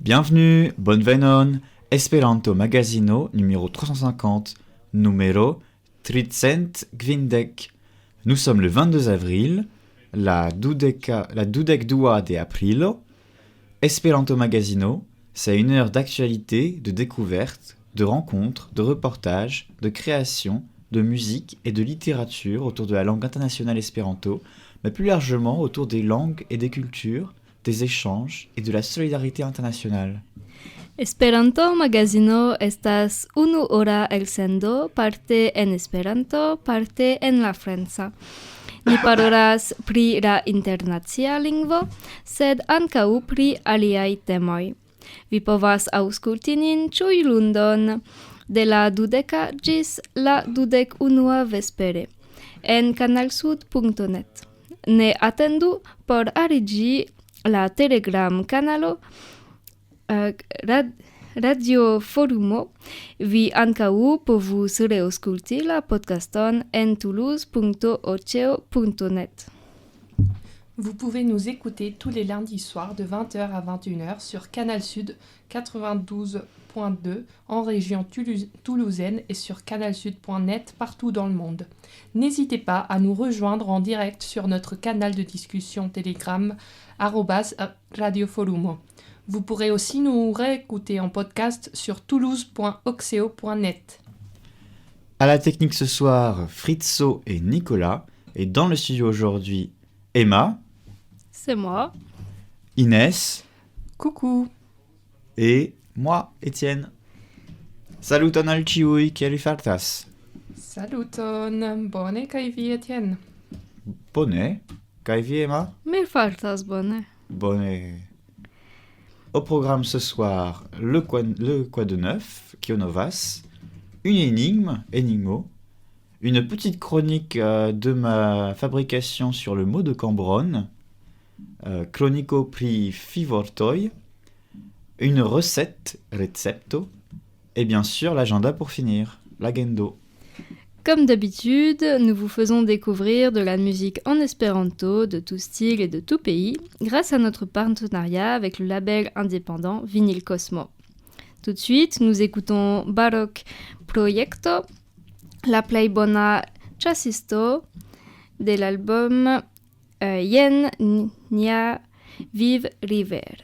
Bienvenue, bonvenon, Esperanto Magazino numéro 350, numéro 350. Nous sommes le 22 avril, la dudek-dua de aprilo. Esperanto Magazino, c'est une heure d'actualité, de découverte, de rencontres, de reportages, de création, de musique et de littérature autour de la langue internationale espéranto, mais plus largement autour des langues et des cultures, des échanges et de la solidarité internationale. Esperanto Magazino estas unu hora elsendo, parte en Esperanto, parte en la franca. Ni parolas pri la internacia lingvo, sed ankaŭ pri aliaj temoj. Vi povas aŭskulti nin ĉiuj lundon de la 20 ĝis la 21 vespere en kanalsud.net. Ne atendu por ariĝi la Telegram-kanalo Radio Forumo. Vi ankaŭ povus reaŭskulti la podcaston en toulouse.oceo.net. Vous pouvez nous écouter tous les lundis soirs de 20h à 21h sur Canal Sud 92.2 en région toulousaine et sur canalsud.net partout dans le monde. N'hésitez pas à nous rejoindre en direct sur notre canal de discussion Telegram @radioforumo. Vous pourrez aussi nous réécouter en podcast sur toulouse.oxeo.net. À la technique ce soir, Fritzo et Nicolas. Et dans le studio aujourd'hui, Emma. C'est moi. Inès. Coucou. Et moi, Étienne. Saluton al ĉiuj, kiel fartas? Saluton. Bone, kaj vi, Etienne? Bone. Kaj vi, Emma? Mi fartas bone. Bone. Au programme ce soir, le quoi de neuf, Kionovas, une énigmo, une petite chronique de ma fabrication sur le mot de Cambronne, chronico pri fivortoi, une recette, recepto, et bien sûr l'agenda pour finir, l'agendo. Comme d'habitude, nous vous faisons découvrir de la musique en espéranto de tout style et de tout pays grâce à notre partenariat avec le label indépendant Vinyl Cosmo. Tout de suite, nous écoutons Baroque Proyecto, la plej bona ĉasisto de l'album Jen nia viv river.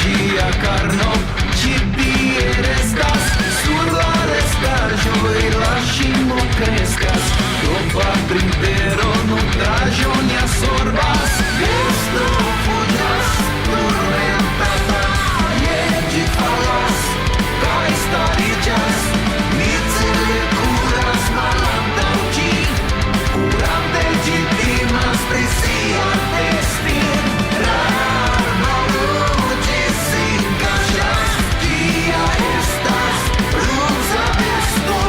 ĝia karno ĉi tie restas. Sur la restaĵoj la ŝimo kreskas. Tropa printero nutraĵon ja sorbas. Besto fuĝas, turmentata, je ĝi falas kaj stariĝas. Micele kuras malantaŭ ĝi, kurante ĝi timas pri sia destin. Rarmaluĝi sin kaŝas, kia estas ruza besto.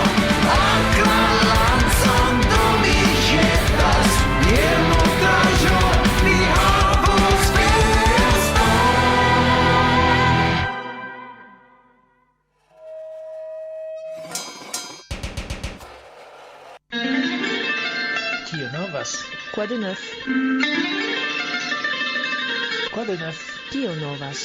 Akra lancon do mi ĵetas, je nutraĵo mi havos feston. Kio novas? Quoi de neuf? Quoi de neuf? Kio novas?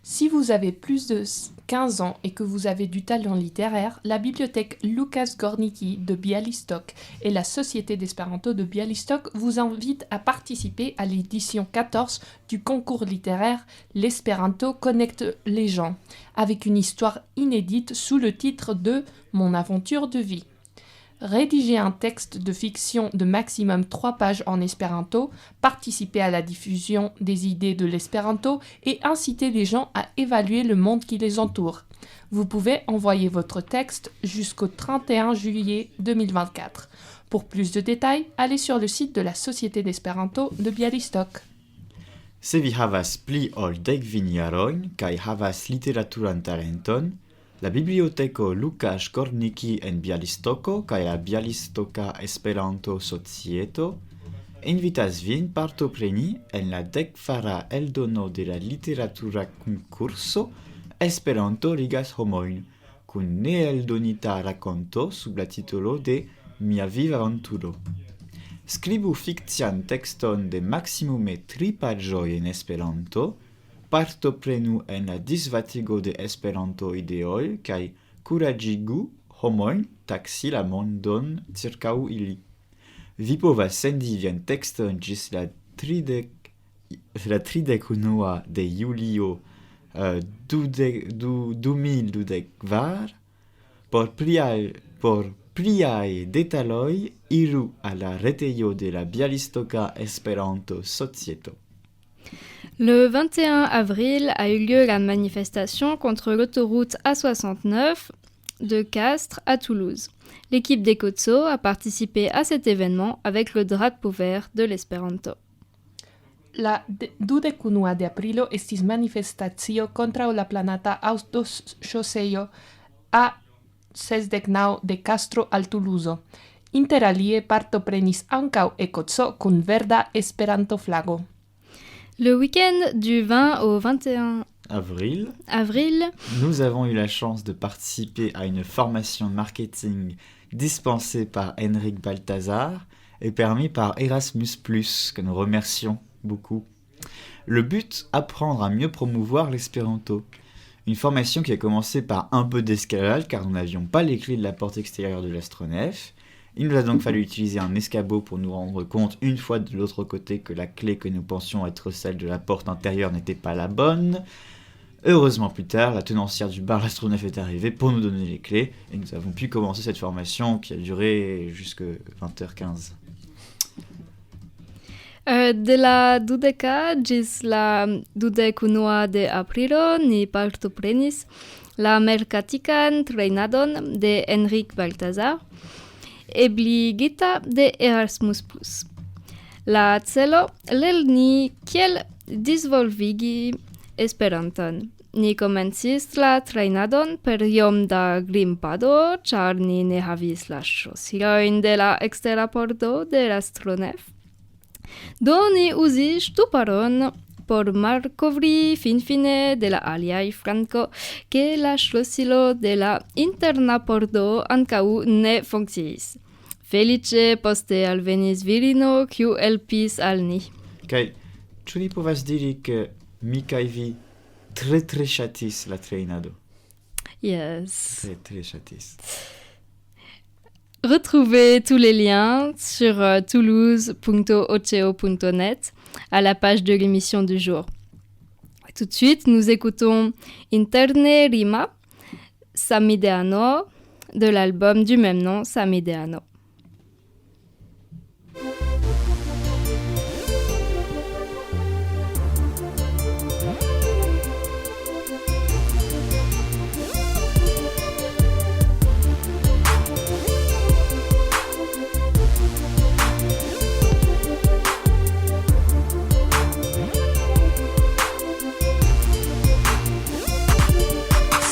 Si vous avez plus de 15 ans et que vous avez du talent littéraire, la bibliothèque Łukasz Gornicki de Białystok et la Société d'Espéranto de Białystok vous invitent à participer à l'édition 14 du concours littéraire L'Espéranto connecte les gens, avec une histoire inédite sous le titre de Mon aventure de vie. Rédiger un texte de fiction de maximum 3 pages en espéranto, participer à la diffusion des idées de l'espéranto et inciter les gens à évaluer le monde qui les entoure. Vous pouvez envoyer votre texte jusqu'au 31 juillet 2024. Pour plus de détails, allez sur le site de la Société d'Espéranto de Białystok. Se vi havas pli ol 10 jarojn kaj havas literaturan talenton, la biblioteko Łukasz Gornicki en Białystoko kaj la Bialystoka Esperanto Societo invitas vin partopreni en la 10-fara eldono de la literatura konkurso Esperanto ligas homojn, kun neeldonita rakonto sub la titolo de Mia vivavanturo. Skribu fikcian tekston de maximume 3 paĝoj en Esperanto, partoprenu en la disvatigo de Esperanto-ideoj kaj kuraĝigu homojn taksi la mondon ĉirkaŭ ili. Vi povas sendi vian tekston ĝis la 31 de julio 2024. Por pliaj detaloj iru a la retejo de la Bialystoka Esperanto Societo. Le 21 avril a eu lieu la manifestation contre l'autoroute A69 de Castres à Toulouse. L'équipe d'Ecotso a participé à cet événement avec le drapeau vert de l'Esperanto. La 21 de aprilo estis manifestacio kontraŭ la planata aŭtoŝoseo A69 de Castro al Toulouse. Interalie partoprenis ankaŭ Ekotso kun verda Esperanto-flago. Le week-end du 20 au 21 Avril, nous avons eu la chance de participer à une formation marketing dispensée par Henrik Balthazar et permis par Erasmus+, que nous remercions beaucoup. Le but, apprendre à mieux promouvoir l'espéranto. Une formation qui a commencé par un peu d'escalade car nous n'avions pas les clés de la porte extérieure de l'astronef. Il nous a donc fallu utiliser un escabeau pour nous rendre compte une fois de l'autre côté que la clé que nous pensions être celle de la porte intérieure n'était pas la bonne. Heureusement plus tard, la tenancière du bar L'Astronef est arrivée pour nous donner les clés et nous avons pu commencer cette formation qui a duré jusqu'à 20h15. De la 12 ĝis la 21 de aprilo ni partoprenis la merkatikan trejnadon de Henrik Balthazar, ebligita de Erasmus+. La celo lerni kiel disvolvigi Esperanton. Ni komencis la trejnadon per iom da grimpado, ĉar ni ne havis la ŝosilojn de la ekstera pordo de l'Astronef. Do ni uzis ŝtuparon por malkovri finfine de la aliaj flanko, ke la ŝlosilo de la interna pordo ankaŭ ne funkciis. Feliĉe poste alvenis virino, kiu helpis al ni. Kaj ĉu ni povas diri ke mi kaj vi tre ŝatis la trejnado? Yes. Tre ŝatis. Retrouvez tous les liens sur toulouse.oceo.net à la page de l'émission du jour. Tout de suite, nous écoutons Interne Rima, Samideano, de l'album du même nom, Samideano.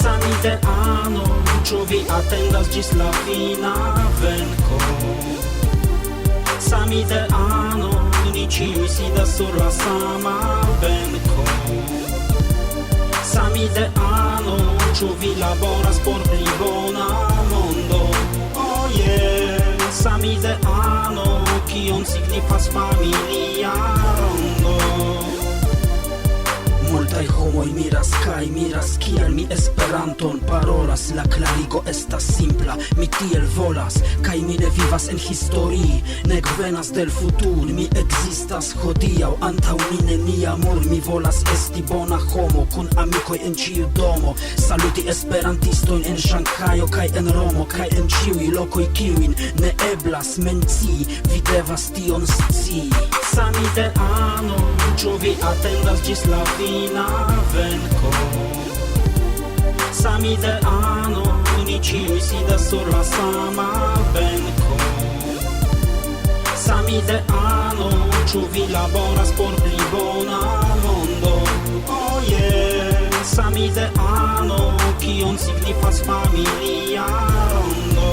Samideano, ĉu vi atendas ĝis la fina venko? Samideano, ni ĉiuj sidas sur la sama benko. Samideano, ĉu vi laboras por pli bona mondo? Oh yeah, Samideano, kion signifas familia rondo? Multaj homoj miras kaj miras kiel mi Esperanton parolas. La klarigo estas simpla, mi tiel volas, kaj mi ne vivas en historii, nek venas del futur. Mi ekzistas hodiaŭ, antaŭ mi neniamur. Mi volas esti bona homo, kun amikoj en ĉiu domo. Saluti esperantistojn en Ŝanhajo kaj en Romo, kaj en ĉiuj lokoj kiujn ne eblas mencii. Vi devas tion scii. Samideano, ĉu vi atendas ĝis la fina venko? Samideano, ni ĉiuj sidas sur la sama benko. Samideano, ĉu vi laboras por pli bona mondo? Oh yeah, Samideano, kion signifas familia rondo?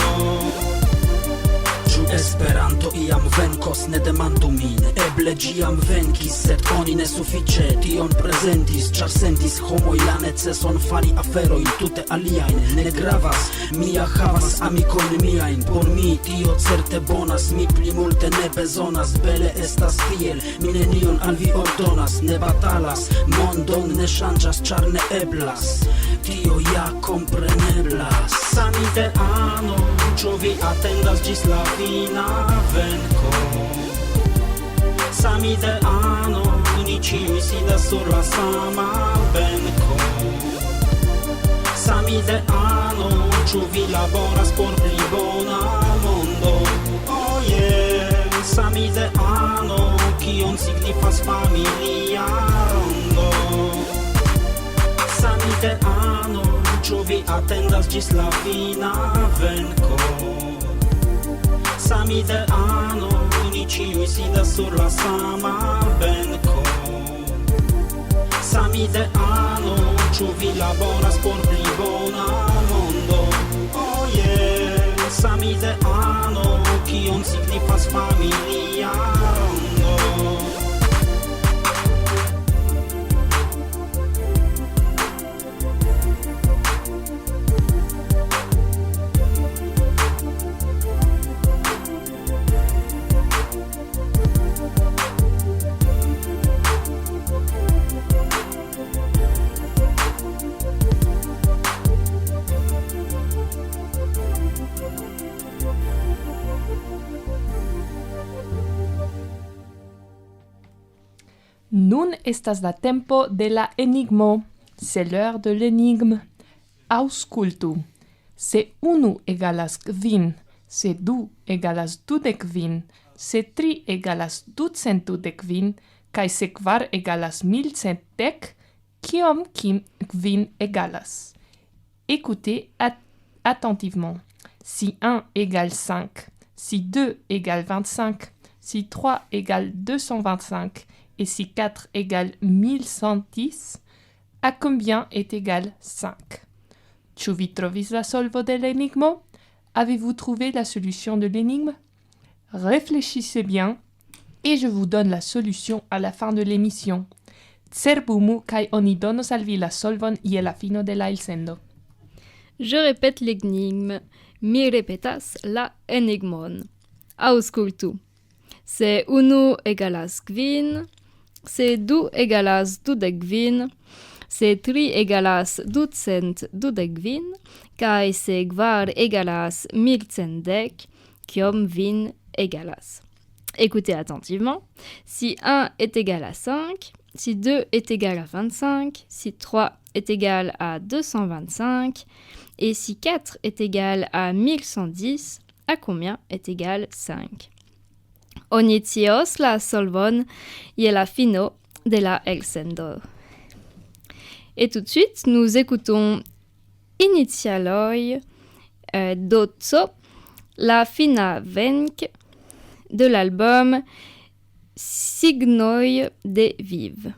Esperanto iam venkos, ne demandu min. Eble ĝiam venkis, sed oni ne sufiĉe tion prezentis, ĉar sentis homoj la neceson fari aferojn tute aliajn. Ne gravas, mia havas amikojn miajn. Por mi tio certe bonas, mi pli multe ne bezonas. Bele estas tiel, mi nenion al vi ordonas. Ne batalas, mondon ne ŝanĝas, ĉar ne eblas. Tio ja kompreneblas. Samideano, ĉu vi atendas ĝis la fina venko? Samideano, ni ĉiuj sidas sur la sama benko. Samideano, ĉu vi laboras por pli bona mondo? Oh yeah, Samideano, kion signifas familia rondo? Samideano, ĉu vi atendas ĝis la fina venko? Samideano, ni ĉiuj sidas sur la sama benko. Samideano, ĉu vi laboras por pli bona mondo? Oh yeah, Samideano, kion signifas familia rondo? Nun estas la tempo de la enigmo. C'est l'heure de l'énigme. Aŭskultu. Se 1 egalas kvin, se 2 egalas 29, se 3 egalas 229, kaj se 4 egalas 1110, kiom kvin egalas? Écoutez attentivement. Si 1 égale 5, si 2 égale 25, si 3 égale 225 et si 4 égale 1110, à combien est égal 5? Ĉu vi trovis la solvo de l'énigme? Avez-vous trouvé la solution de l'énigme? Réfléchissez bien et je vous donne la solution à la fin de l'émission. Cerbumu kaj oni donos al vi la solvon je la fino de la elsendo. Je répète l'énigme. Mi repetas la enigmon. Aŭskultu. Se 1 egalas kvin, se 2 egalas 29, se 3 egalas 229, kaj se 4 egalas 1110, kiom vin egalas. Écoutez attentivement. Si 1 est égal à 5, si 2 est égal à 25, si 3 est égal à 225, et si 4 est égal à 1110, à combien est égal 5? Onitios la solvon y la fino de la elsendo. Et tout de suite, nous écoutons Initialoi dozzo, la fina venc de l'album Signoi de Vive.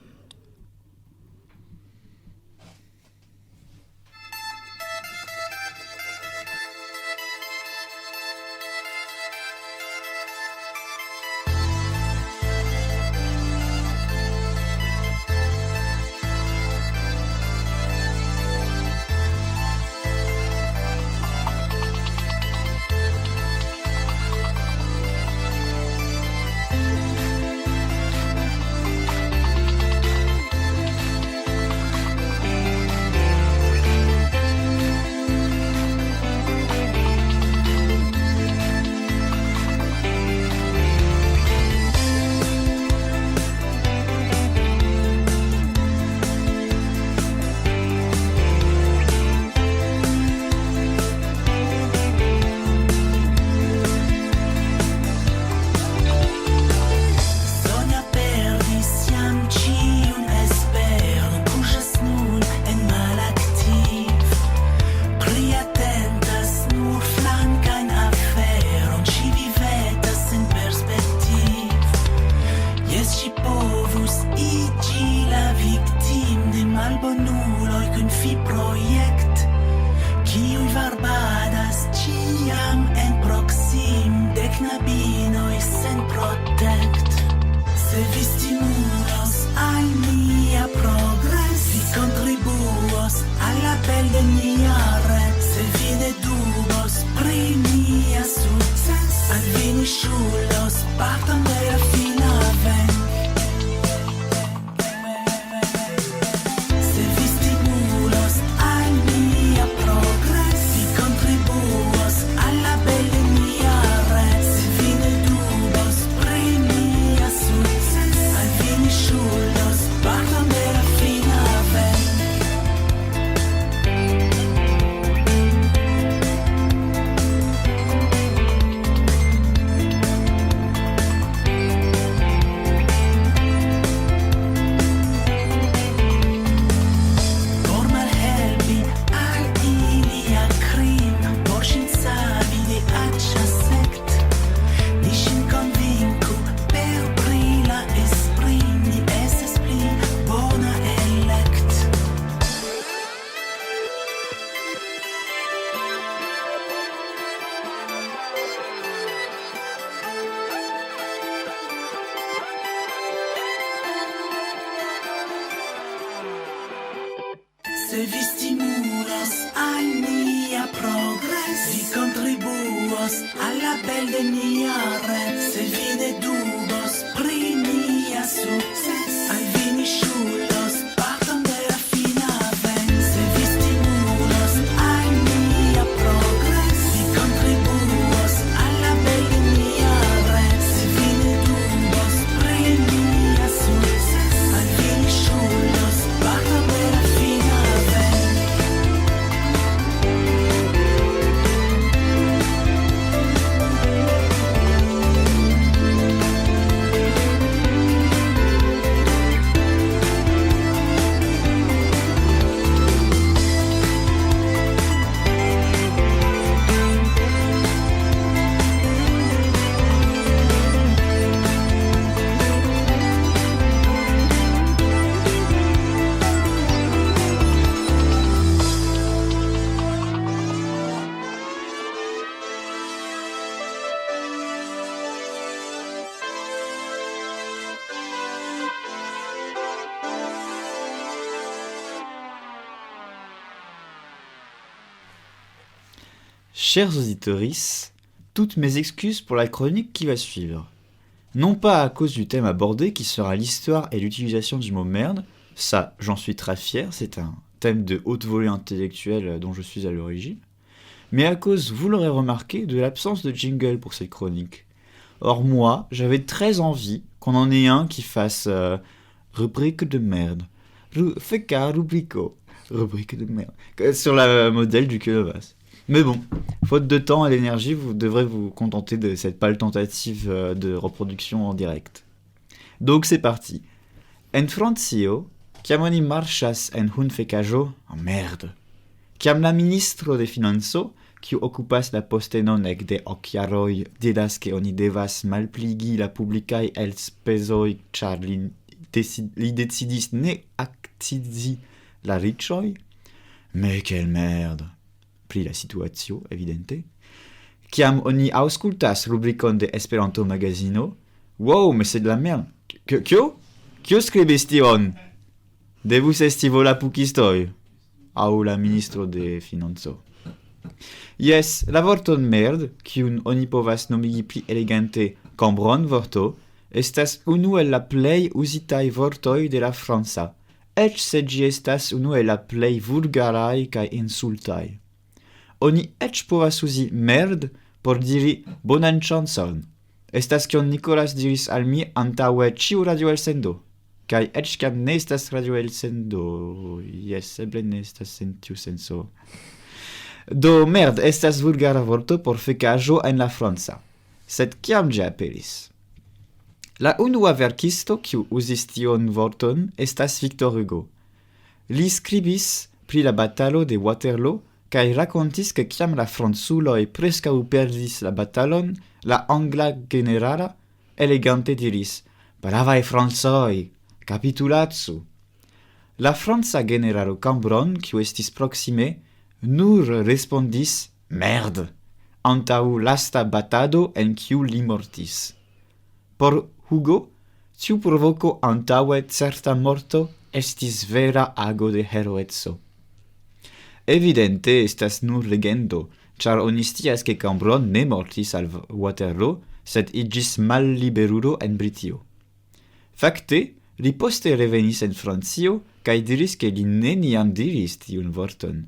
Se vi stimulos al nia progres, vi contribuos alla bel de nia red. Se vi ne dubos pri nia success, al vi ni sciulos parton de la fina ven. Se vi stimulos al nia progres, vi contribuos alla bel de nia red. Se vi ne dubos pri nia success, al vi ni sciulos parton de la fina ven. Chers auditeurs, toutes mes excuses pour la chronique qui va suivre. Non pas à cause du thème abordé qui sera l'histoire et l'utilisation du mot merde, ça j'en suis très fier, c'est un thème de haute volée intellectuelle dont je suis à l'origine, mais à cause, vous l'aurez remarqué, de l'absence de jingle pour cette chronique. Or moi, j'avais très envie qu'on en ait un qui fasse rubrique de merde. Féca rubrico. Rubrique de merde. Sur la modèle du Kenovas. Mais bon, faute de temps et d'énergie, vous devrez vous contenter de cette pâle tentative de reproduction en direct. Donc c'est parti. En Francio, chiamoni marchas en hun fecajo, oh merde. Chiam la ministro de Finanzo, qui occupas la postenon ec de occhiaroi, diras que oni devas malpligi la publicai els pesoi, char li decidis ne actizi la riccioi. Mais quelle merde! Pli la situatio, evidente. Chiam oni auscultas rubricon de Esperanto Magazino, wow, mais c'est de la merde! Kio scribis tion? Devus esti vola pukistoi. Au la ministro de Finanzo. Yes, la vorton merd, kiun oni povas nomigi pli elegante cambron vorto, estas unu el la plej uzitaj vortoj de la franca, eĉ se ĝi estas unu el la plej vulgaraj kaj insultaj. Oni eĉ povas uzi merd por diri bonan ŝancon. Estas kion Nicolas diris al mi antaŭe ĉiu radioelsendo. Kaj eĉ kiam ne estas radioelsendo, jes, eble ne estas en tiu senso. Do merd estas vulgara vorto por fekaĵo en la franca. Sed kiam ĝi aperis? La unua verkisto kiu uzis tion vorton estas Victor Hugo. Li skribis pri la batalo de Waterloo kaj rakontis ke kiam la franculoj preskaŭ perdis la batalon, la angla generala elegante diris: "Bravaj francoj, kapitulacu." La franca generalo Cambronne, kiu estis proksime, nur respondis "Merde" antaŭ lasta batado en kiu li mortis. Por Hugo, tiu provoko antaŭe certa morto estis vera ago de heroeco. Evidente estas nur legendo, ĉar oni scias ke Cambronne ne mortis al Waterloo, sed iĝis malliberulo en Britio. Fakte, li poste revenis en Francio kaj diris ke li neniam diris tiun vorton.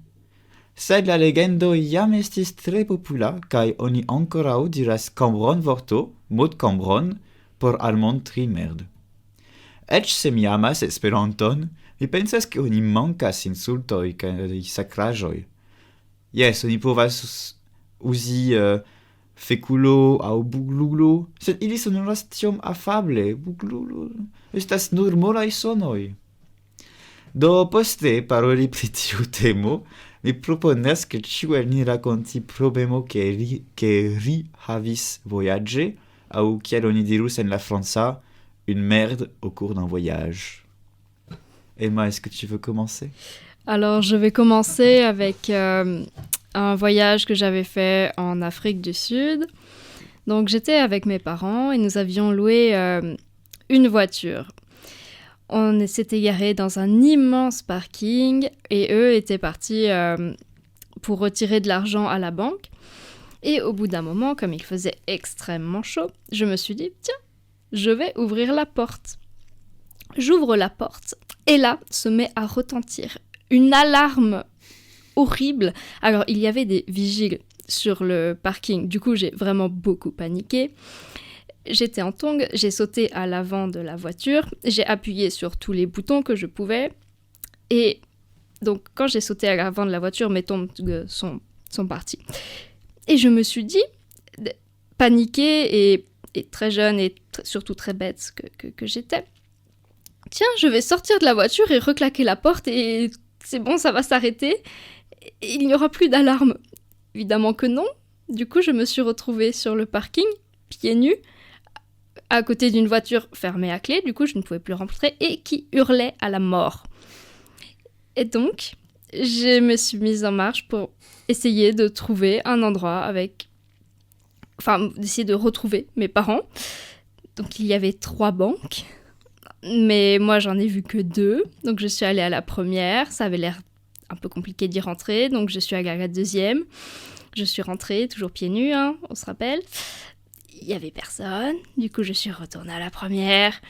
Sed la legendo jam estis tre popula kaj oni ankoraŭ diras Cambronne vorto, mod Cambronne, por almontri merd. Eĉ se mi amas Esperanton, mi pensas ke oni mankas insultoj kaj sakraĵoj. Jes, oni povas uzi fekulo aŭ buglulo, sed ili sonoras tiom afable. Buglulo estas nur molaj sonoj. Do poste paroli pri tiu temo, mi proponas ke ĉiu el ni rakonti problemo ke ri havis vojaĝe, ou kiel oni dirus en la franca, une merde au cours d'un voyage. Emma, est-ce que tu veux commencer? Alors, je vais commencer avec un voyage que j'avais fait en Afrique du Sud. Donc, j'étais avec mes parents et nous avions loué une voiture. On s'était garé dans un immense parking et eux étaient partis pour retirer de l'argent à la banque. Et au bout d'un moment, comme il faisait extrêmement chaud, je me suis dit, tiens, je vais ouvrir la porte. J'ouvre la porte et là se met à retentir une alarme horrible. Alors, il y avait des vigiles sur le parking. Du coup, j'ai vraiment beaucoup paniqué. J'étais en tongs, j'ai sauté à l'avant de la voiture, j'ai appuyé sur tous les boutons que je pouvais. Et donc, quand j'ai sauté à l'avant de la voiture, mes tongs sont partis. Et je me suis dit, paniquée et très jeune et surtout très bête que j'étais, tiens, je vais sortir de la voiture et reclaquer la porte et c'est bon, ça va s'arrêter. Et il n'y aura plus d'alarme. Évidemment que non. Du coup, je me suis retrouvée sur le parking, pieds nus, à côté d'une voiture fermée à clé. Du coup, je ne pouvais plus rentrer et qui hurlait à la mort. Et donc, je me suis mise en marche pour essayer de trouver un endroit d'essayer de retrouver mes parents. Donc, il y avait 3 banques, mais moi, j'en ai vu que 2. Donc, je suis allée à la première. Ça avait l'air un peu compliqué d'y rentrer, donc je suis allée à la deuxième. Je suis rentrée, toujours pieds nus, hein, on se rappelle. Il n'y avait personne. Du coup, je suis retournée à la première.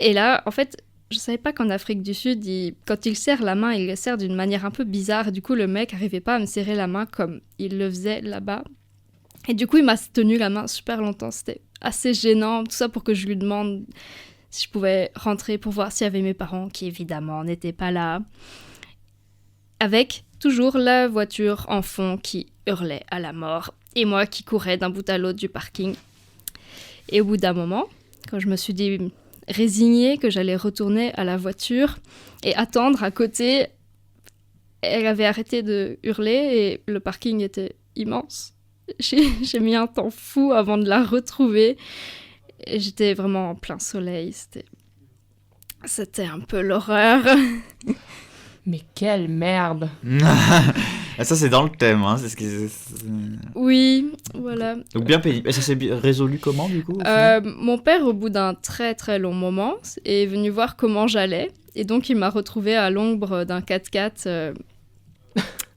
Et là, en fait, je savais pas qu'en Afrique du Sud, quand il serre la main, il le serre d'une manière un peu bizarre. Du coup, le mec arrivait pas à me serrer la main comme il le faisait là-bas. Et du coup, il m'a tenu la main super longtemps. C'était assez gênant, tout ça pour que je lui demande si je pouvais rentrer pour voir s'il y avait mes parents, qui évidemment n'étaient pas là. Avec toujours la voiture en fond qui hurlait à la mort. Et moi qui courais d'un bout à l'autre du parking. Et au bout d'un moment, quand je me suis dit résignée que j'allais retourner à la voiture et attendre à côté, elle avait arrêté de hurler et le parking était immense. J'ai mis un temps fou avant de la retrouver. Et j'étais vraiment en plein soleil. C'était un peu l'horreur. Mais quelle merde! Ah, ça, c'est dans le thème. Hein. C'est ce qui... Oui, voilà. Donc bien pénible. Et ça s'est résolu comment, du coup au final Mon père, au bout d'un très très long moment, est venu voir comment j'allais. Et donc, il m'a retrouvée à l'ombre d'un 4x4.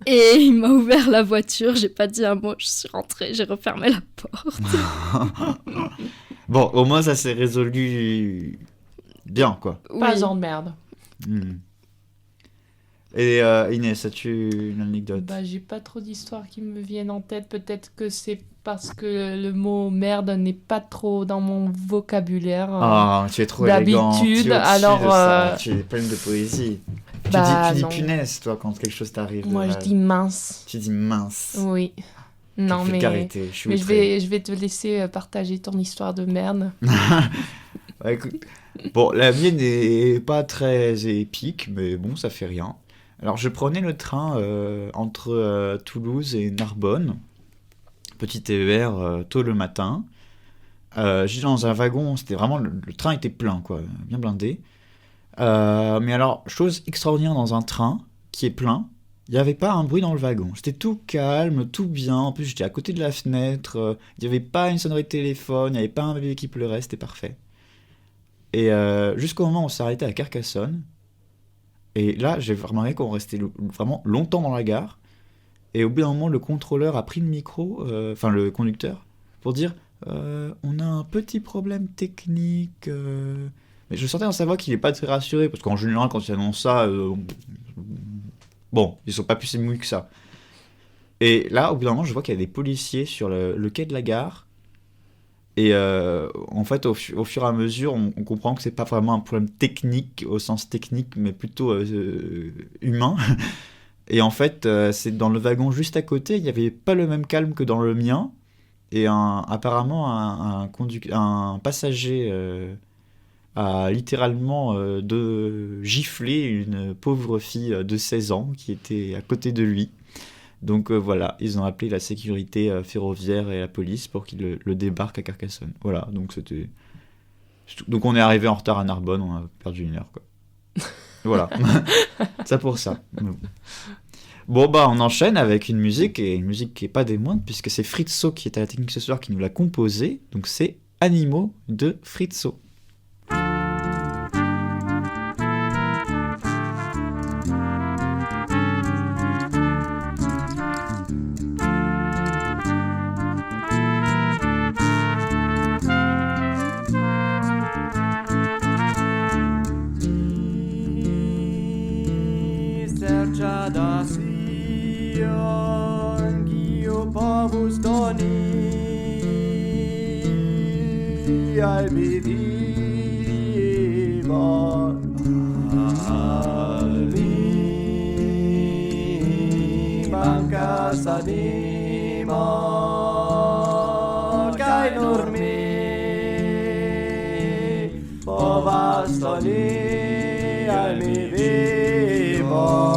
Et il m'a ouvert la voiture. J'ai pas dit un mot. Je suis rentrée. J'ai refermé la porte. Bon, au moins, ça s'est résolu bien, quoi. Pas en merde. Et Inès, as-tu une anecdote? Bah, j'ai pas trop d'histoires qui me viennent en tête. Peut-être que c'est parce que le mot merde n'est pas trop dans mon vocabulaire. Ah, tu es trop élégant. D'habitude, Tu es au-dessus alors, de ça. Tu es pleine de poésie. Bah, tu dis non. punaise, toi, quand quelque chose t'arrive. Moi, je dis mince. Tu dis mince. Oui. Non, mais je je vais te laisser partager ton histoire de merde. Ouais, écoute, bon, la mienne n'est pas très épique, mais bon, ça fait rien. Alors, je prenais le train entre Toulouse et Narbonne, petit TER tôt le matin. J'étais dans un wagon, c'était vraiment le train était plein, quoi, bien blindé. Mais alors, chose extraordinaire dans un train qui est plein, il n'y avait pas un bruit dans le wagon. C'était tout calme, tout bien. En plus, j'étais à côté de la fenêtre. Il n'y avait pas une sonnerie de téléphone, il n'y avait pas un bébé qui pleurait, c'était parfait. Et jusqu'au moment où on s'est arrêté à Carcassonne. Et là, j'ai remarqué qu'on restait vraiment longtemps dans la gare. Et au bout d'un moment, le contrôleur a pris le micro, enfin le conducteur, pour dire on a un petit problème technique. Mais je sentais dans sa voix qu'il n'est pas très rassuré, parce qu'en général, quand il annonce ça, bon, ils sont pas plus émus que ça. Et là, au bout d'un moment, je vois qu'il y a des policiers sur le quai de la gare. Et en fait, au fur et à mesure, on comprend que c'est pas vraiment un problème technique au sens technique, mais plutôt humain. Et en fait, c'est dans le wagon juste à côté, il n'y avait pas le même calme que dans le mien. Et apparemment, un passager a littéralement giflé une pauvre fille de 16 ans qui était à côté de lui. Donc voilà, ils ont appelé la sécurité ferroviaire et la police pour qu'ils le débarquent à Carcassonne. Voilà, donc c'était... Donc on est arrivé en retard à Narbonne, on a perdu 1 heure, quoi. Voilà, ça pour ça. Bon bah on enchaîne avec une musique qui est pas des moindres, puisque c'est Fritzo qui est à la technique ce soir qui nous l'a composée. Donc c'est Animaux de Fritzo. Da Sion, Gio povus doni al vivo al mi mancas animo kai nur mi povas doni al mi vivo.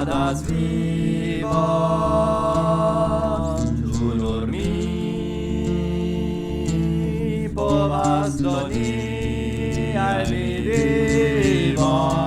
das vivon, unor mi povas doni al mi vivon.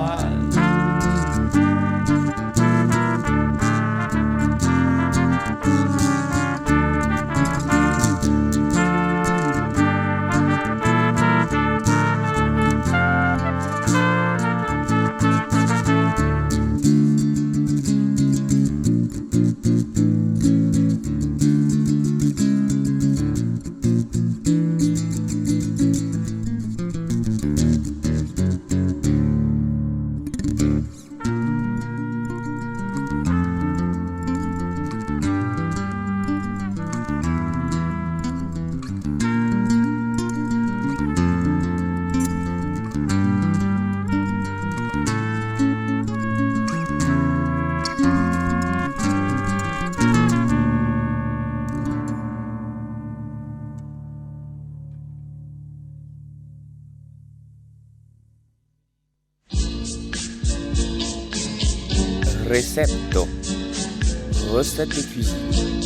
Recepto. Recette de cuisine.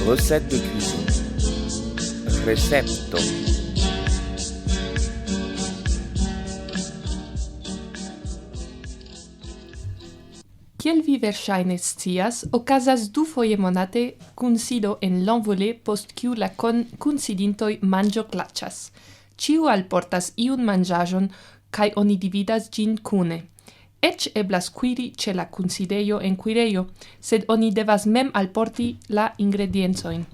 Recette de cuisine. Recepto. Kiel vi verŝajne scias, okazas dufoje monate kunsido en l'envolée post kiu la kunsidintoj manĝo klaĉas. Ĉiu alportas iun manĝaĵon kaj oni dividas ĝin kune. Eĉ eblas kuiri ĉe la kunsidejo en kuirejo, sed oni devas mem alporti la ingrediencojn.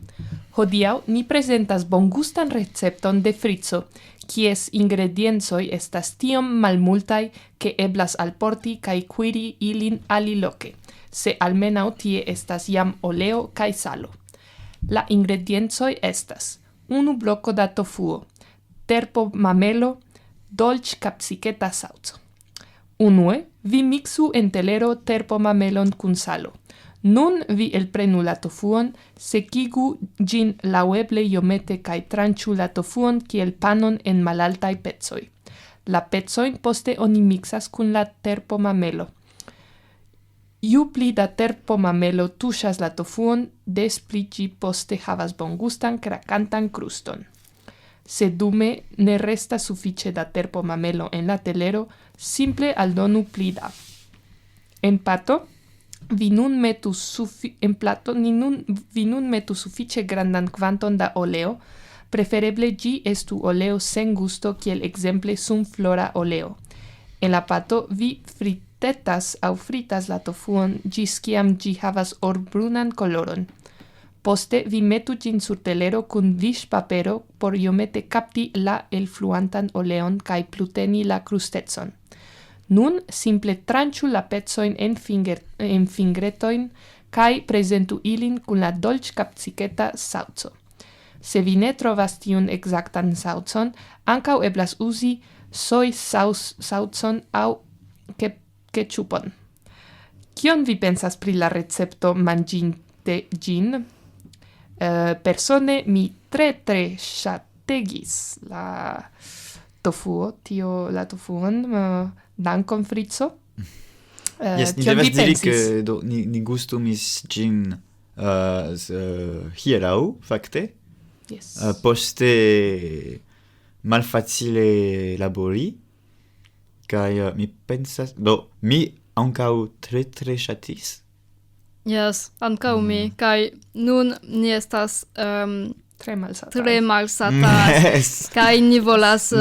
Hodiaŭ ni prezentas bongustan recepton de Fritzo, kies ingrediencoj estas tiom malmultaj, ke eblas alporti kaj kuiri ilin aliloke, se almenaŭ tie estas jam oleo kaj salo. La ingrediencoj estas 1 bloko da tofuo, terpo mamelo, dolĉkapsiketa saŭco. Unue, vi mixu en telero terpo mamelon kun salo. Nun vi elprenu la tofuon, sekigu ĝin laŭeble iomete kaj tranĉu la tofuon kiel panon en malaltaj pecoj. La pecojn poste oni miksas kun la terpo mamelo. Ju pli da terpo mamelo tuŝas la tofuon, des pli ĝi poste havas bongustan krakantan kruston. Se dume ne restas sufiĉe da terpo mamelo en la telero, simple aldonu pli da. En plato, vi nun metu sufiĉe grandan kvanton da oleo, prefereble ĝi estu oleo sen gusto kiel ekzemple sunflora oleo. En la pato vi fritetas aŭ fritas la tofuon ĝis kiam ĝi havas orbrunan koloron. Poste vi metu ĝin sur telero kun viŝpapero por iomete kapti la elfluantan oleon kaj pluteni la krustecon. Nun simple tranĉu la pecojn en fingretojn kaj prezentu ilin kun la dolĉkapsiketa saŭco. Se vi ne trovas tiun ekzaktan saŭcon, ankaŭ eblas uzi soj-saŭcon aŭ keĉupon. Kion vi pensas pri la recepto manĝinte ĝin? Persone mi tre ŝategis la tofuon. Dankon, Fritzo. Yes, ni devas diri ke ni gustumis ĝin hieraŭ, fakte. Yes. Poste malfacile labori, kaj mi pensas... mi ankaŭ tre ŝatis. Yes, ankaŭ mi, kaj nun ni estas tre malsataj. Tre malsataj, kaj ni volas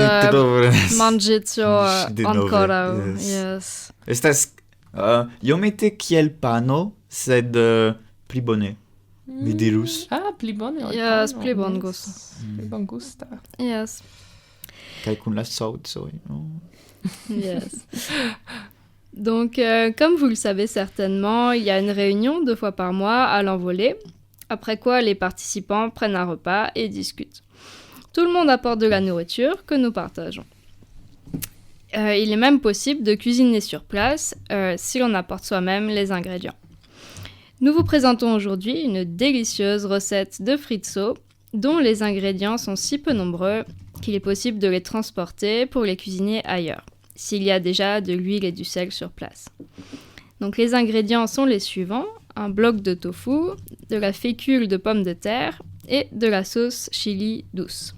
manĝi ankoraŭ. Yes. Estas iomete kiel pano, sed pli bone, mi dirus. Pli bone. Yes, pli bongusta. Pli bongusta. Yes. Kaj kun la saŭcoj. Yes. Donc, comme vous le savez certainement, il y a une réunion 2 fois par mois à l'envolée, après quoi les participants prennent un repas et discutent. Tout le monde apporte de la nourriture que nous partageons. Il est même possible de cuisiner sur place si l'on apporte soi-même les ingrédients. Nous vous présentons aujourd'hui une délicieuse recette de fritzo dont les ingrédients sont si peu nombreux qu'il est possible de les transporter pour les cuisiner ailleurs, s'il y a déjà de l'huile et du sel sur place. Donc les ingrédients sont les suivants: un bloc de tofu, de la fécule de pommes de terre et de la sauce chili douce.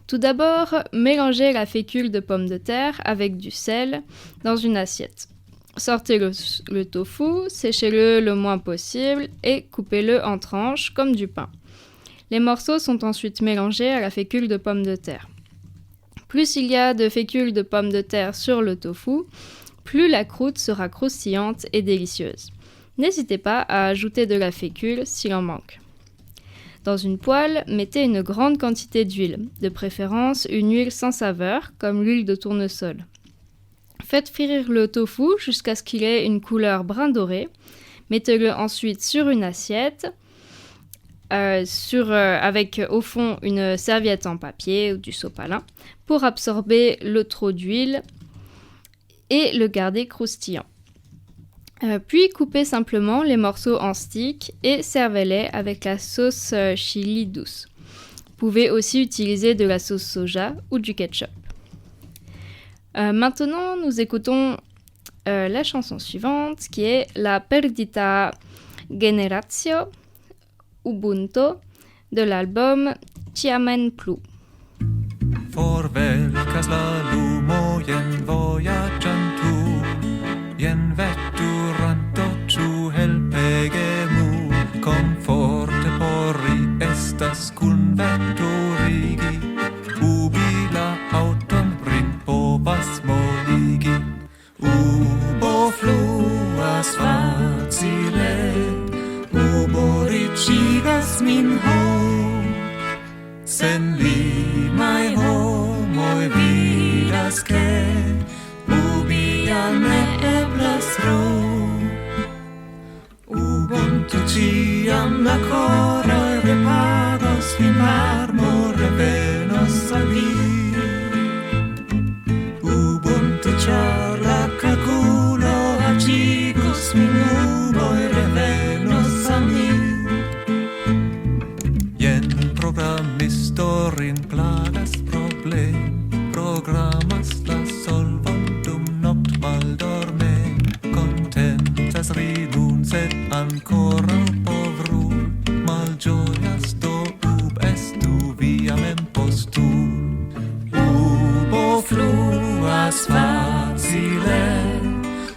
Tout d'abord, mélangez la fécule de pommes de terre avec du sel dans une assiette. Sortez le tofu, séchez-le le moins possible et coupez-le en tranches comme du pain. Les morceaux sont ensuite mélangés à la fécule de pommes de terre. Plus il y a de fécule de pommes de terre sur le tofu, plus la croûte sera croustillante et délicieuse. N'hésitez pas à ajouter de la fécule s'il en manque. Dans une poêle, mettez une grande quantité d'huile, de préférence une huile sans saveur, comme l'huile de tournesol. Faites frire le tofu jusqu'à ce qu'il ait une couleur brun doré. Mettez-le ensuite sur une assiette, avec au fond une serviette en papier ou du sopalin pour absorber le trop d'huile et le garder croustillant. Puis coupez simplement les morceaux en sticks et servez-les avec la sauce chili douce. Vous pouvez aussi utiliser de la sauce soja ou du ketchup. Maintenant, nous écoutons la chanson suivante qui est La Perdita Generatio Ubuntu de l'album Chiamen Plu. Forvelkas la lumo jen vojaĝan tu, jen veturanto ĉu helpegemu, komforte pori estas kunveturigi, ubi la aŭton povas moligi. Ubo fluas facile, ubo riĉigas min ho, sen limaj homoj vidas ke ubi jam ne eblas tro. Ubuntu ĉiam la koroj repagos, vin varmo revenos al vi. Ĉar la kalkulo aĉigos min, nuboj revenos al mi. Jen programisto rin plagas problem, programas la solvon dum nokt maldorme. Kontentas ri nun, sed ankoraŭ povrul, malĝojas do estu via mempostul. Ubo fluas facile,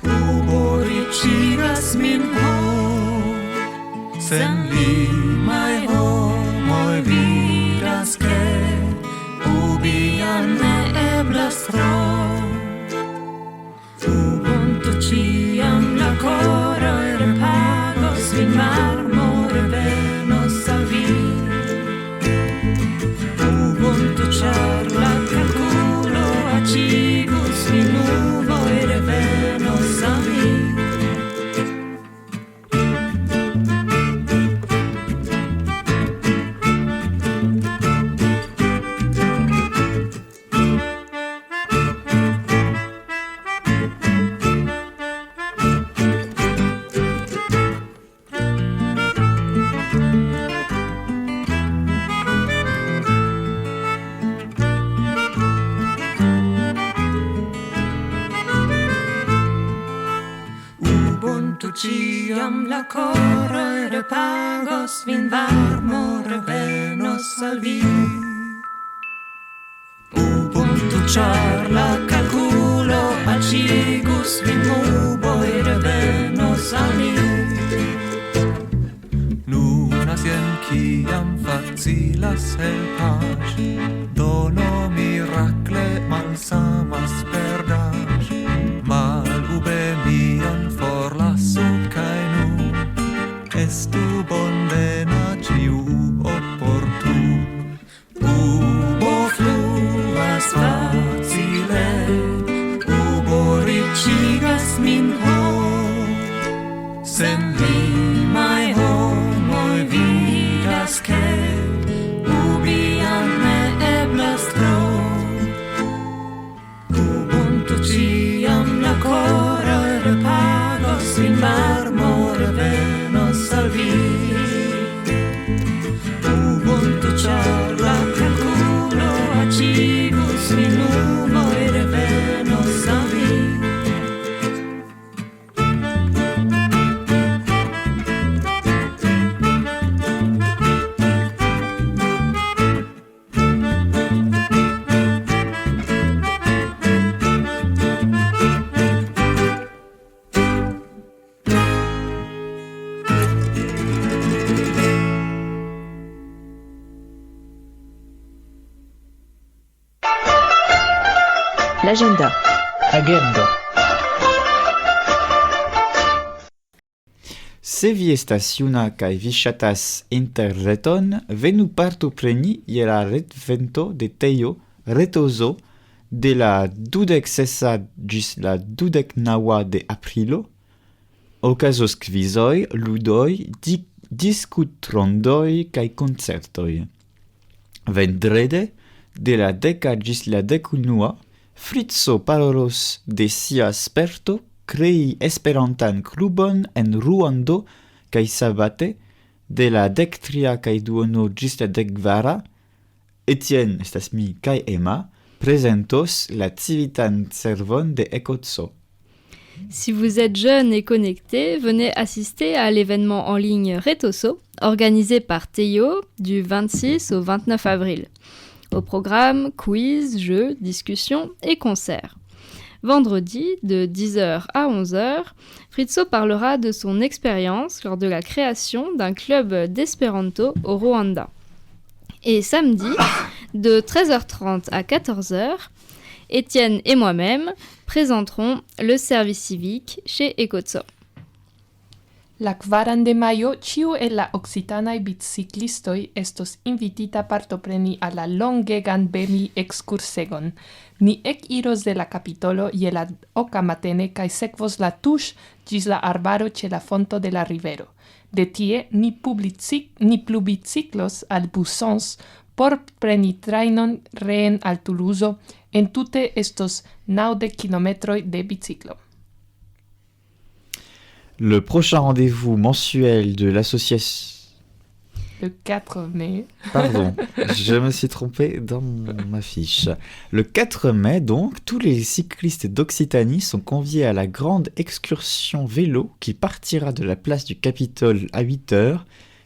ubo riĉigas min ho, sen limaj homoj vidas ke ubi jam ne eblas tro. Ubuntu ĉiam la koroj repagos, vin varmo revenos al vi. Ubuntu ĉar la kalkulo aĉigos min, nuboj revenos al mi. Ĉiam la koroj repagos, vin varmo revenos al vi. Ubuntu ĉar la kalkulo aĉigus vin, nuboj revenos al mi. Nunas jen kiam facilas helpaĵ, dono mirakle malsamas perdaĵ. Malube mian forlasu kaj nun estu bonvena ĉiu oportun. Ubo fluas facile, ubo riĉigas min ho, sen limaj homoj vidas ke ubi jam ne eblas tro. Ubuntu ĉiam la koroj repagos, vin varmo revenos al vi. Ubuntu ĉar la kalkulo aĉigos min, nuboj revenos al vi. L'agenda. Agendo. Se vi estas juna kaj vi ŝatas interreton, venu partopreni je la retvento de Tejo Retozo de la 26 ĝis la 29 de aprilo. Okazos kvizoj, ludoj, diskutrondoj kaj koncertoj. Vendrede, de la 10 ĝis la 11, Fritzo parolos de sia sperto krei Esperantan klubon en Ruando kaj sabate, de la 13 kaj 2 ĝis la 10, Etienne, estas mi kaj Emma, prezentos la civitan servon de Ekoco. Si vous êtes jeune et connecté, venez assister à l'événement en ligne Retoso, organisé par Tejo du 26 au 29 avril. Au programme, quiz, jeux, discussions et concerts. Vendredi, de 10h à 11h, Fritzo parlera de son expérience lors de la création d'un club d'espéranto au Rwanda. Et samedi, de 13h30 à 14h, Étienne et moi-même présenterons le service civique chez Ekoco. La 4 de majo, ĉiu el la okcitanaj biciklistoj estos invitita partopreni al la longegan bemi-ekskursegon. Ni ekiros de la Kapitolo je la 8 matene kaj sekvos la tuŝ ĝis la arbaro ĉe la fonto de la rivero. De tie ni plu biciklos al Busons por preni trajnon reen al Toulouse. Entute estos 90 kilometroj de biciklo. Le prochain rendez-vous mensuel de l'association... Le 4 mai. Pardon, je me suis trompé dans ma fiche. Le 4 mai, donc, tous les cyclistes d'Occitanie sont conviés à la grande excursion vélo qui partira de la place du Capitole à 8h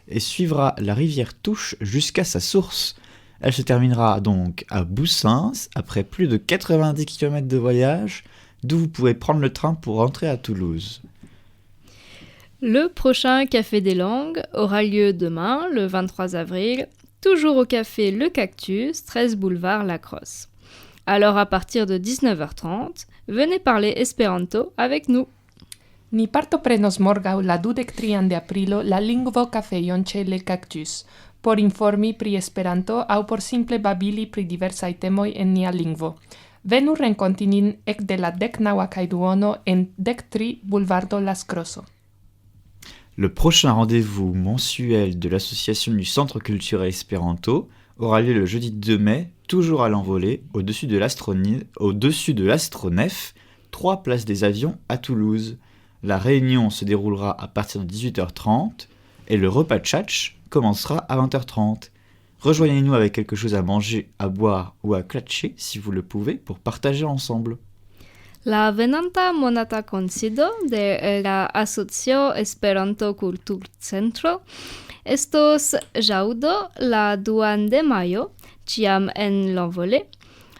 et suivra la rivière Touche jusqu'à sa source. Elle se terminera donc à Boussins, après plus de 90 km de voyage, d'où vous pourrez prendre le train pour rentrer à Toulouse. Le prochain Café des Langues aura lieu demain, le 23 avril, toujours au café Le Cactus, 13 boulevard Lacrosse. Alors à partir de 19h30, venez parler espéranto avec nous. Ni partoprenos morgaŭ la 23 de aprilo la lingvo-kafejon ĉe Le Cactus, por informi pri Esperanto aŭ por simple babili pri diversaj temoj en nia lingvo. Venu renkonti nin ekde la 19 kaj 2 en 13 Bulvardo Las Crosso. Le prochain rendez-vous mensuel de l'association du Centre culturel Espéranto aura lieu le jeudi 2 mai, toujours à l'envolée, au-dessus de l'astronef, 3 places des avions à Toulouse. La réunion se déroulera à partir de 18h30 et le repas tchatch commencera à 20h30. Rejoignez-nous avec quelque chose à manger, à boire ou à clatcher si vous le pouvez pour partager ensemble. La venanta monata kunsido de la Asocio Esperanto Kulturcentro estos ĵaŭdo la 2 de majo, ĉiam en l'envolée,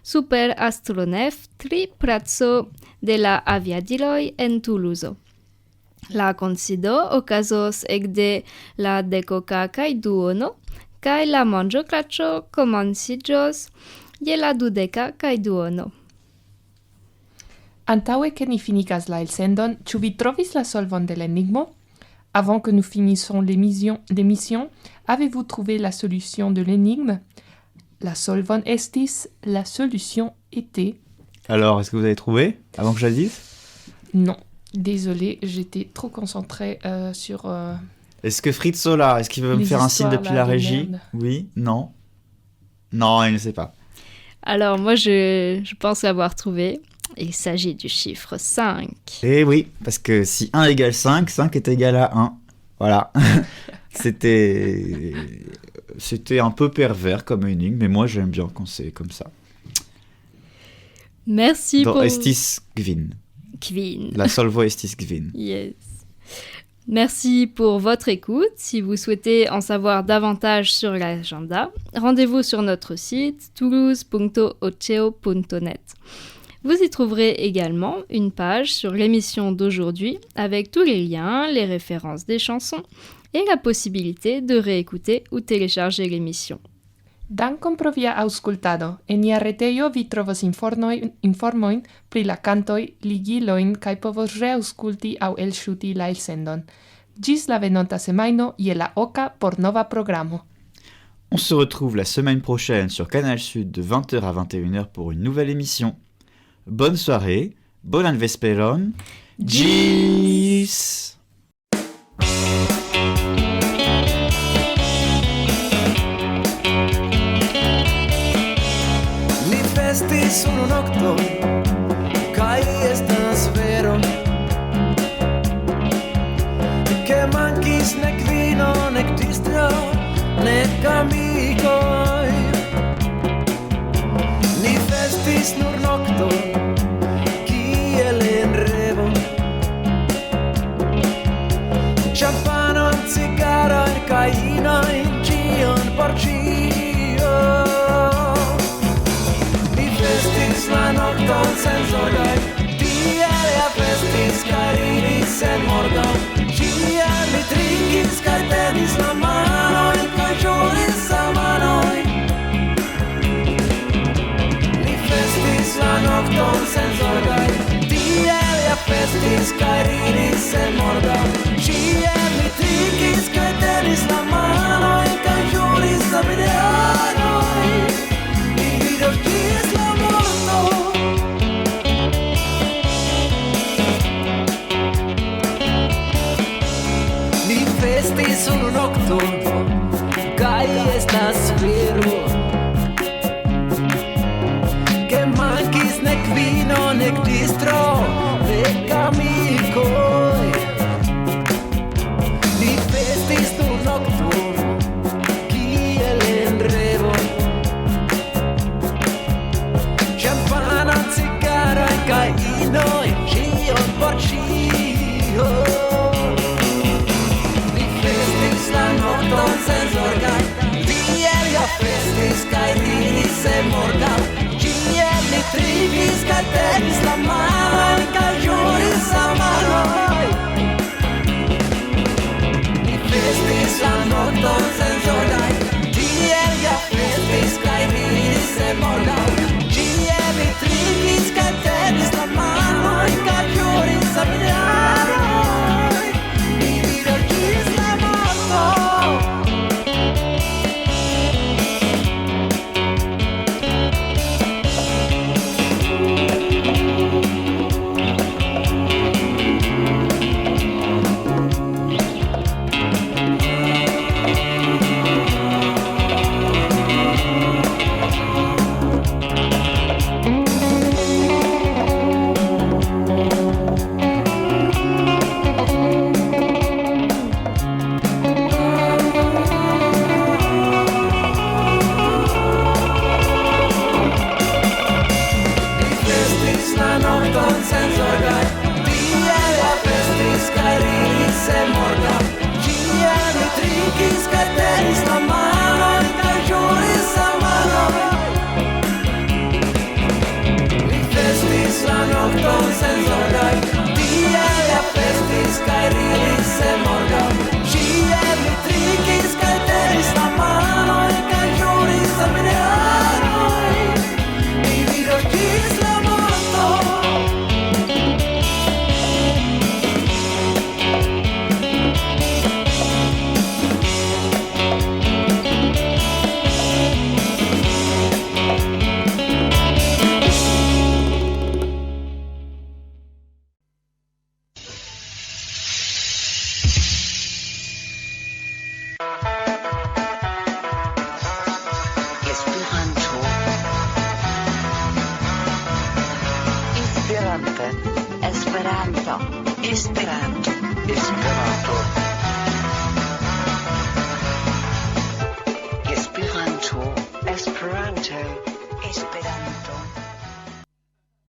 super Astronef 3 placo de la aviadiloj en Toulouse. La kunsido okazos ekde la 10 kaj 2 kaj la manĝoklaĉo komenciĝos je la 20 kaj 2. Antaŭe ke ni finigas la elsendon, ĉu vi trovis la solvon de l'enigmo? Avant que nous finissions l'émission, avez-vous trouvé la solution de l'énigme? La solvon estis, la solution était... Alors, est-ce que vous avez trouvé, avant que je la dise? Non, désolé, j'étais trop concentrée sur... Est-ce que Fritzo, là, est-ce qu'il veut me faire un signe depuis la régie? Oui? Non? Non, il ne sait pas. Alors, moi, je pense l'avoir trouvé. Il s'agit du chiffre 5. Eh oui, parce que si 1 égale 5, 5 est égal à 1. Voilà. C'était un peu pervers comme énigme, mais moi j'aime bien quand c'est comme ça. Merci Dans pour... Estis Gvin. Gvin. La solvo Estis Gvin. Yes. Merci pour votre écoute. Si vous souhaitez en savoir davantage sur l'agenda, rendez-vous sur notre site toulouse.oceo.net. Vous y trouverez également une page sur l'émission d'aujourd'hui avec tous les liens, les références des chansons et la possibilité de réécouter ou télécharger l'émission. Dankon pro via aŭskultado. En nia retejo vi trovos informojn pri la kantoj, ligilojn kaj povos reaŭskulti aŭ elŝuti la elsendon. Ĝis la venonta semajno je la oka por nova programo. On se retrouve la semaine prochaine sur Canal Sud de 20h à 21h pour une nouvelle émission. Bonne soirée, bonan vesperon, ĝis! Ni festis unu nokton, kaj estas vero, ke mankis nek vino, nek distro, nek amikoj. Ni festis nur nokton, kiel en revo. Ĉampanon, cigarojn kaj inojn, ĉion por ĉio. Ni festis la nokton sen zorgoj, tiel ja festis kaj ridis sen morgaŭ. Ĉiam mi trinkis kaj tenis la manojn kaj ĵuris amanojn. Ni festis la nokton sen zorgoj, tiel ja festis kaj ridis sen morgaŭ. Ĉiam mi trinkis kaj tenis la manojn kaj ĵuris amanojn. Mi vidos ĝis la morto. Ni festis unu nokton, kaj estas vero, ke mankis nek vino, nek distro, nek amikoj. Ni festis nur nokton, kiel en revo. Ĉampanon, cigaroj kaj inoj, ĉion por ĉio. La nokton sen zorgaj, tiel ja festis kaj ridis sen morgaŭ. Ĉiel ni trinkis kaj tenis la manojn kaj ĵuris amanojn. Ni festis la nokton sen zorgaj, tiel ja festis kaj ridis sen morgaŭ. Ĉiel ni trinkis kaj tenis la manojn kaj ĵuris amanojn. Mi vidos ĝis la morto. Esperanto.